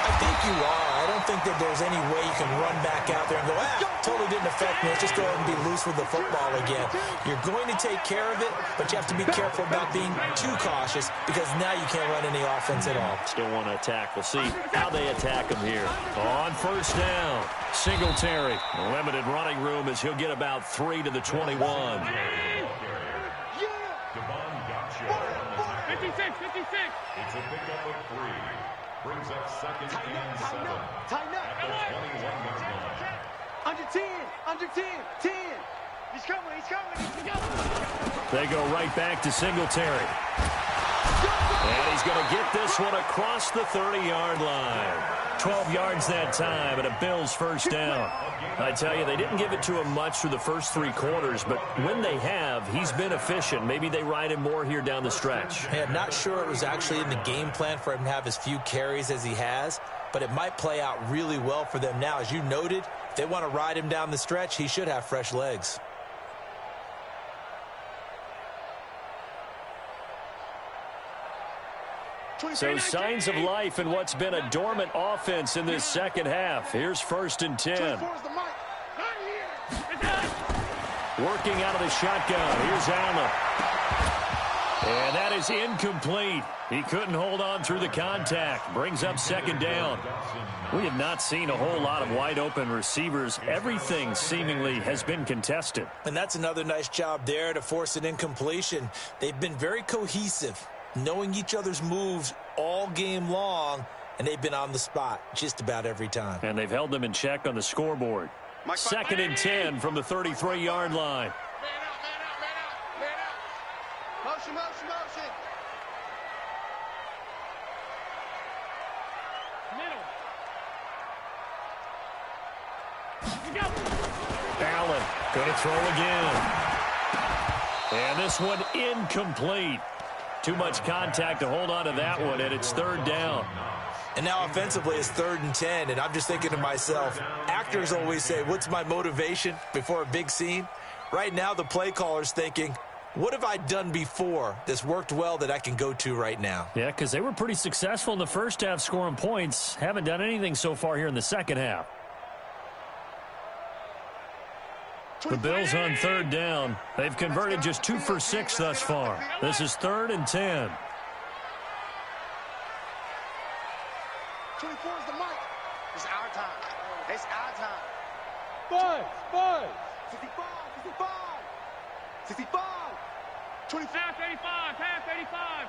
I think you are. I don't think that there's any way you can run back out there and go, totally didn't affect me. Let's just go ahead and be loose with the football again. You're going to take care of it, but you have to be careful about being too cautious because now you can't run any offense at all. Still want to attack. We'll see how they attack him here. On first down, Singletary. Limited running room as he'll get about 3 to the 21. 56. It's a pickup of 3. Brings up second and 7. Tighten up. At the 21-yard line. Under 10. He's coming. They go right back to Singletary. And he's going to get this one across the 30-yard line. 12 yards that time and a Bills first down. I tell you, they didn't give it to him much through the first 3 quarters, but when they have, he's been efficient. Maybe they ride him more here down the stretch. Hey, I'm not sure it was actually in the game plan for him to have as few carries as he has, but it might play out really well for them now. As you noted, if they want to ride him down the stretch, he should have fresh legs. So signs of life in what's been a dormant offense in this second half. Here's first and 10. Working out of the shotgun. Here's Allen. And that is incomplete. He couldn't hold on through the contact. Brings up second down. We have not seen a whole lot of wide open receivers. Everything seemingly has been contested. And that's another nice job there to force an incompletion. They've been very cohesive, knowing each other's moves all game long, and they've been on the spot just about every time. And they've held them in check on the scoreboard. Second and 10 from the 33-yard line. Man out. Motion. Middle. Allen going to throw again. And this one incomplete. Too much contact to hold on to that one, and it's third down. And now offensively it's 3rd and 10, and I'm just thinking to myself, actors always say, what's my motivation before a big scene? Right now the play caller's thinking, what have I done before that's worked well that I can go to right now? Yeah, because they were pretty successful in the first half scoring points. Haven't done anything so far here in the second half. The Bills on third down. They've converted just 2 for 6 thus far. This is 3rd and 10. 24 is the mic. It's our time. 65. 25. Pass 35.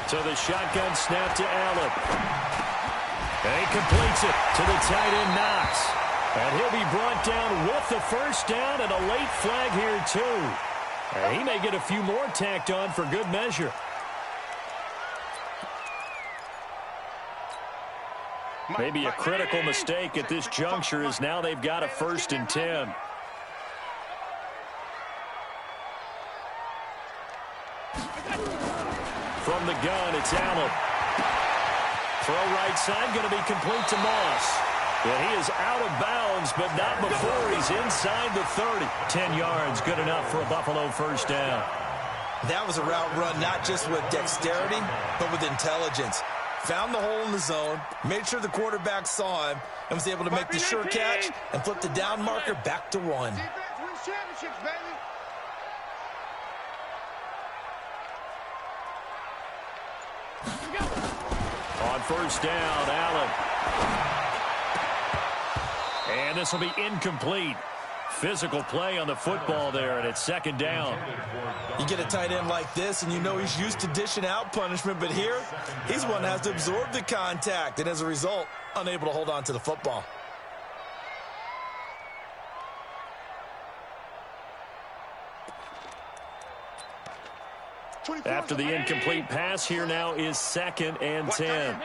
So the shotgun snap to Allen. And he completes it to the tight end Knox. And he'll be brought down with the first down and a late flag here too. And he may get a few more tacked on for good measure. Maybe a critical mistake at this juncture as now they've got a 1st and 10. From the gun, it's Allen. Throw right side, going to be complete to Moss. And he is out of bounds, but not before he's inside the 30. 10 yards, good enough for a Buffalo first down. That was a route run not just with dexterity, but with intelligence. Found the hole in the zone, made sure the quarterback saw him, and was able to make the sure catch and flip the down marker back to 1. Defense wins championships, baby. On first down, Allen. And this will be incomplete. Physical play on the football there, and it's 2nd down. You get a tight end like this, and you know he's used to dishing out punishment, but here, he's one that has to absorb the contact, and as a result, unable to hold on to the football. After the incomplete pass, here now is 2nd and 10.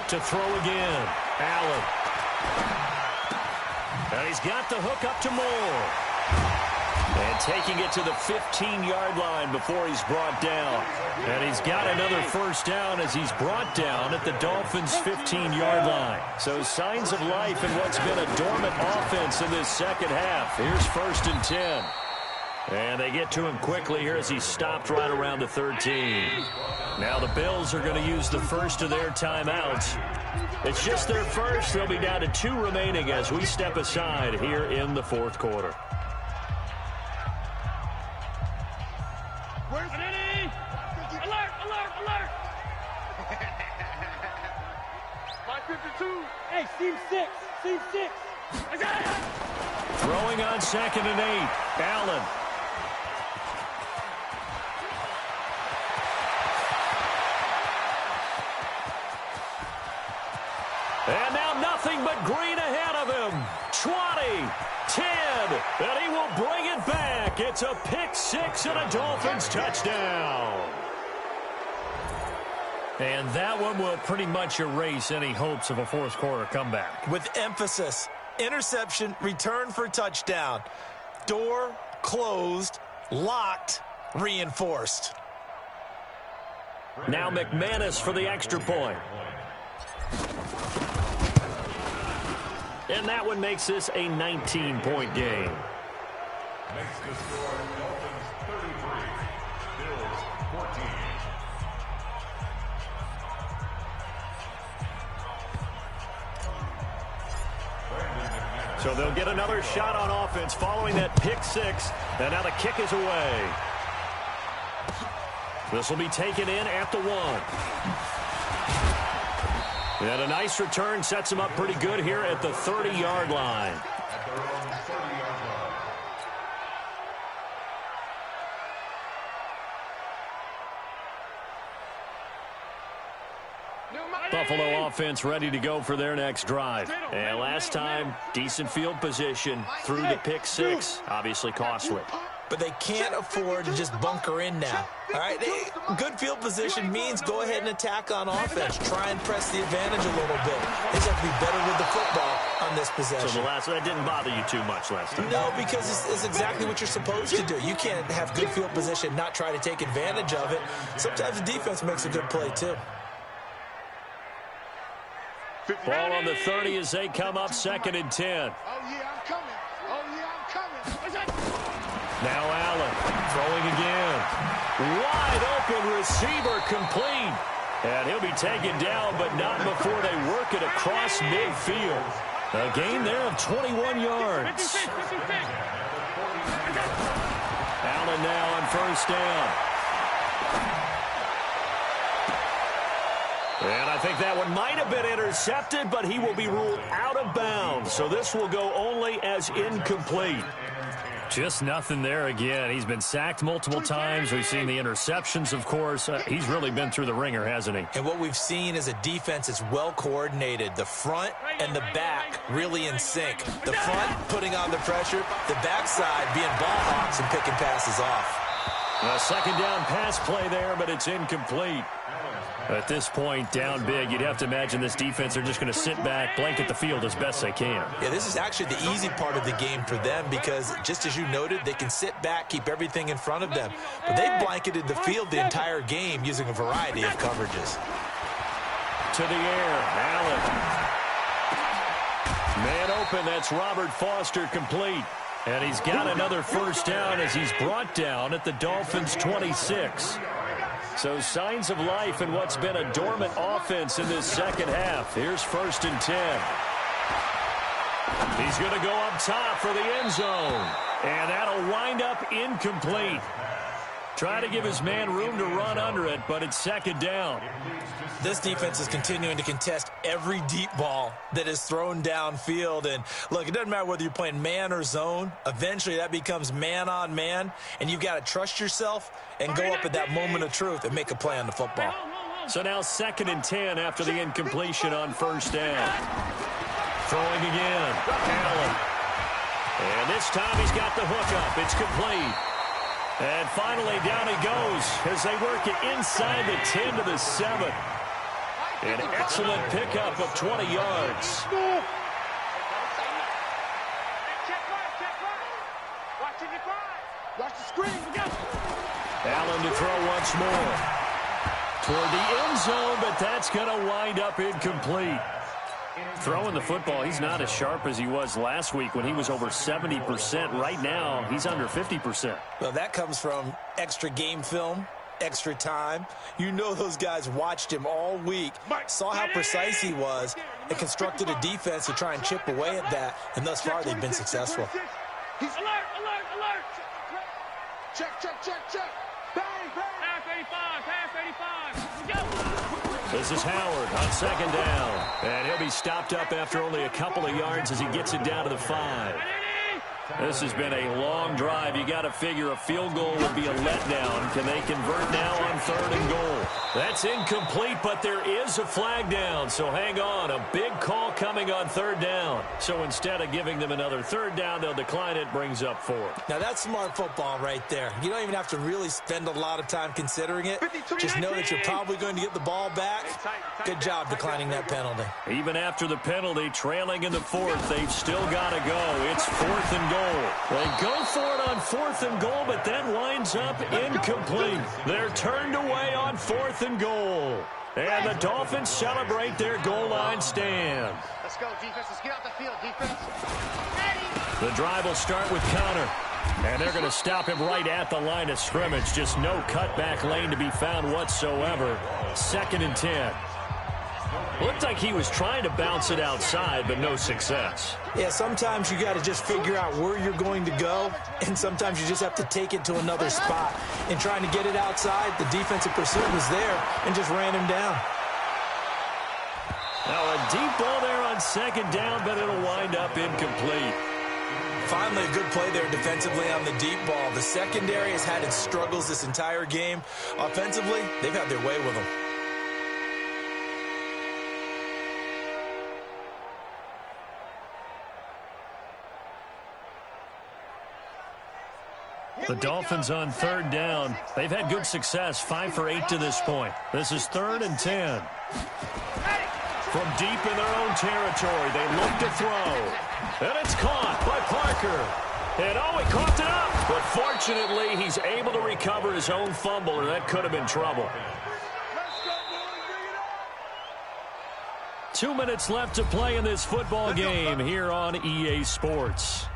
To throw again, Allen. And he's got the hook up to Moore. And taking it to the 15-yard line before he's brought down. And he's got another first down as he's brought down at the Dolphins' 15-yard line. So signs of life in what's been a dormant offense in this second half. Here's 1st and 10. And they get to him quickly here as he stopped right around the 13. Now the Bills are going to use the first of their timeouts. It's just their first. They'll be down to 2 remaining as we step aside here in the fourth quarter. Where's Ready? Alert, alert, alert. 552? Hey, seam 6. Seam 6. I got it. Throwing on 2nd and 8. Allen. And now nothing but green ahead of him. 20, 10, and he will bring it back. It's a pick 6 and a Dolphins touchdown. And that one will pretty much erase any hopes of a fourth quarter comeback. With emphasis, interception, return for touchdown. Door closed, locked, reinforced. Now McManus for the extra point. And that one makes this a 19-point game. Makes the score Dolphins 33, Bills 14. So they'll get another shot on offense following that pick 6. And now the kick is away. This will be taken in at the 1. And a nice return sets him up pretty good here at the 30-yard line. At their own 30-yard line. Buffalo offense ready to go for their next drive. And last time, decent field position through the pick 6. Obviously costly. But they can't afford to just bunker in now. All right, good field position means go ahead and attack on offense. Try and press the advantage a little bit. They just have to be better with the football on this possession. So that didn't bother you too much last time? No, because it's exactly what you're supposed to do. You can't have good field position, not try to take advantage of it. Sometimes the defense makes a good play, too. Ball on the 30 as they come up 2nd and 10. Oh, yeah, I'm coming. Oh, yeah, I'm coming. Now Allen throwing again. Wide open receiver complete. And he'll be taken down, but not before they work it across midfield. A gain there of 21 yards. Allen now on 1st down. And I think that one might have been intercepted, but he will be ruled out of bounds. So this will go only as incomplete. Just nothing there again. He's been sacked multiple times. We've seen the interceptions, of course. He's really been through the ringer, hasn't he? And what we've seen is a defense that's well coordinated. The front and the back really in sync. The front putting on the pressure, the backside being ball hawks and picking passes off. A 2nd down pass play there, but it's incomplete. At this point, down big, you'd have to imagine this defense are just going to sit back, blanket the field as best they can. Yeah, this is actually the easy part of the game for them because, just as you noted, they can sit back, keep everything in front of them. But they've blanketed the field the entire game using a variety of coverages. To the air, Allen. Man open, that's Robert Foster complete. And he's got another 1st down as he's brought down at the Dolphins' 26. So signs of life in what's been a dormant offense in this second half. Here's 1st and 10. He's going to go up top for the end zone. And that'll wind up incomplete. Try to give his man room to run under it, but it's 2nd down. This defense is continuing to contest every deep ball that is thrown downfield. And, look, it doesn't matter whether you're playing man or zone. Eventually that becomes man on man, and you've got to trust yourself and go up at that moment of truth and make a play on the football. So now 2nd and 10 after the incompletion on 1st down. Throwing again. Allen. And this time he's got the hook up. It's complete. And finally down he goes as they work it inside the 10 to the 7. An excellent pickup of 20 yards. Watch the screen. Allen to throw once more. Toward the end zone, but that's going to wind up incomplete. Throwing the football, he's not as sharp as he was last week when he was over 70%. Right now, he's under 50%. Well, that comes from extra game film, extra time. You know those guys watched him all week, saw how precise he was, and constructed a defense to try and chip away at that, and thus far they've been successful. Alert, alert, alert! Check. Bang, bang! Pass 85, go! This is Howard on second down. And he'll be stopped up after only a couple of yards as he gets it down to the 5. This has been a long drive. You got to figure a field goal would be a letdown. Can they convert now on 3rd and goal? That's incomplete, but there is a flag down. So hang on. A big call coming on 3rd down. So instead of giving them another 3rd down, they'll decline it. Brings up 4th. Now that's smart football right there. You don't even have to really spend a lot of time considering it. Just know that you're probably going to get the ball back. Good job declining that penalty. Even after the penalty, trailing in the 4th, they've still got to go. It's 4th and goal. They go for it on 4th and goal, but that winds up incomplete. They're turned away on 4th and goal. And the Dolphins celebrate their goal line stand. Let's go, defense. Let's get out the field, defense. The drive will start with Connor. And they're going to stop him right at the line of scrimmage. Just no cutback lane to be found whatsoever. 2nd and 10. Looked like he was trying to bounce it outside, but no success. Yeah, sometimes you got to just figure out where you're going to go, and sometimes you just have to take it to another spot. In trying to get it outside, the defensive pursuit was there and just ran him down. Now a deep ball there on 2nd down, but it'll wind up incomplete. Finally, a good play there defensively on the deep ball. The secondary has had its struggles this entire game. Offensively, they've had their way with them. The Dolphins on 3rd down. They've had good success, 5 for 8 to this point. This is 3rd and 10. From deep in their own territory, they look to throw. And it's caught by Parker. And oh, he coughed it up. But fortunately, he's able to recover his own fumble, or that could have been trouble. 2 minutes left to play in this football game here on EA Sports.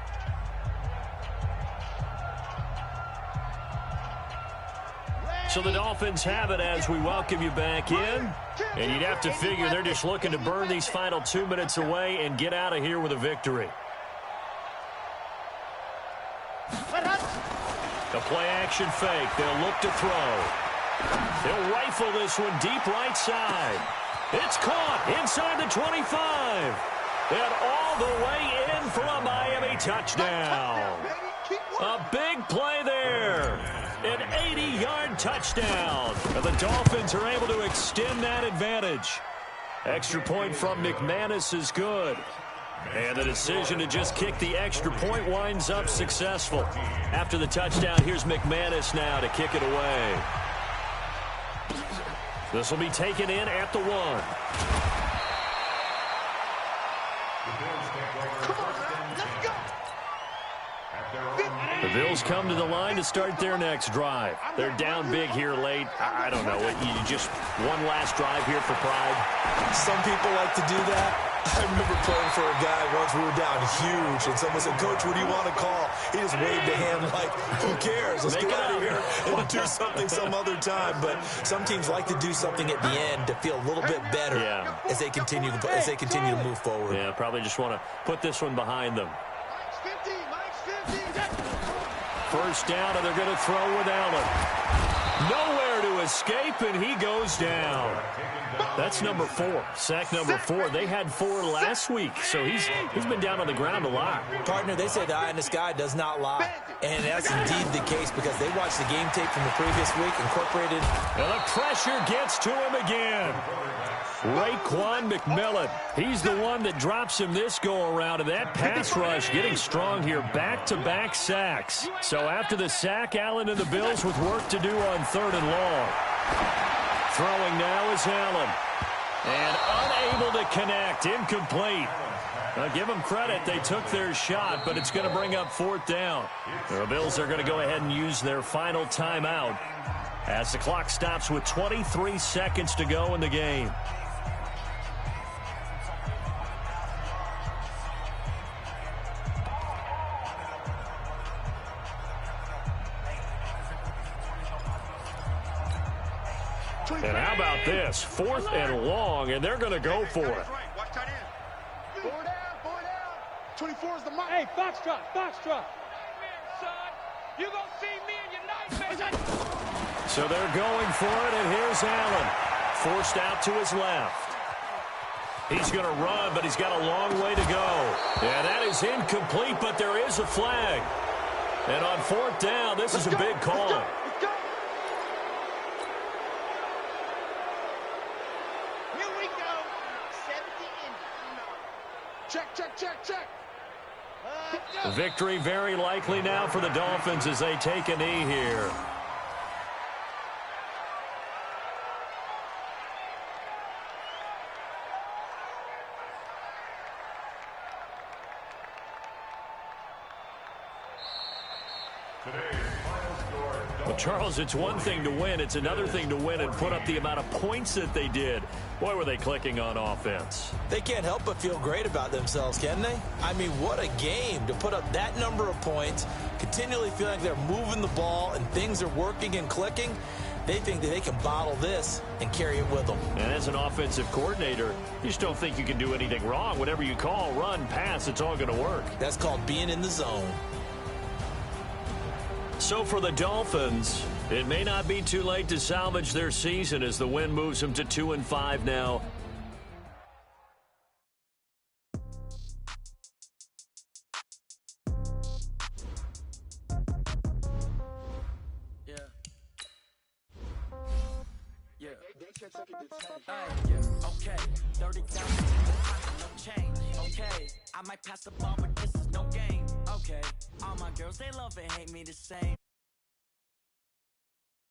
So the Dolphins have it as we welcome you back in. And you'd have to figure they're just looking to burn these final 2 minutes away and get out of here with a victory. The play action fake. They'll look to throw. They'll rifle this one deep right side. It's caught inside the 25. And all the way in for a Miami touchdown. A big play there. An 80-yard touchdown. And the Dolphins are able to extend that advantage. Extra point from McManus is good. And the decision to just kick the extra point winds up successful. After the touchdown, here's McManus now to kick it away. This will be taken in at the 1. The Bills come to the line to start their next drive. They're down big here late. I don't know. You just one last drive here for pride. Some people like to do that. I remember playing for a guy once. We were down huge, and someone said, "Coach, what do you want to call?" He just waved a hand like, "Who cares? Let's get out of here and do something some other time." But some teams like to do something at the end to feel a little bit better as they continue to move forward. Yeah, probably just want to put this one behind them. First down, and they're going to throw with Allen. Nowhere to escape, and he goes down. That's number 4. Sack number 4. They had 4 last week, so he's been down on the ground a lot. Partner, they say the eye in the sky does not lie. And that's indeed the case because they watched the game tape from the previous week, incorporated. And the pressure gets to him again. Raekwon McMillan. He's the one that drops him this go-around, and that pass rush getting strong here. Back-to-back sacks. So after the sack, Allen and the Bills with work to do on 3rd and long. Throwing now is Allen. And unable to connect. Incomplete. Now, give them credit. They took their shot, but it's going to bring up 4th down. The Bills are going to go ahead and use their final timeout as the clock stops with 23 seconds to go in the game. about this? 4th and long, and they're going to go for it. Watch tight end. 4 down, 4 down. 24 is the mic. Hey, foxtrot, foxtrot. You gonna see me in your nightmare. So they're going for it, and here's Allen. Forced out to his left. He's going to run, but he's got a long way to go. Yeah, that is incomplete, but there is a flag. And on 4th down, this is a big call. Let's go. Here we go. 70 in. Check. Victory very likely now for the Dolphins as they take a knee here. Well, Charles, it's one thing to win. It's another thing to win and put up the amount of points that they did. Boy, were they clicking on offense. They can't help but feel great about themselves, can they? I mean, what a game to put up that number of points, continually feeling like they're moving the ball and things are working and clicking. They think that they can bottle this and carry it with them. And as an offensive coordinator, you just don't think you can do anything wrong. Whatever you call, run, pass, it's all going to work. That's called being in the zone. So for the Dolphins, it may not be too late to salvage their season as the win moves them to 2-5 now. Okay, 30,000 no change. Okay, I might pass the ball, but this is no game. Okay, all my girls, they love and hate me the same.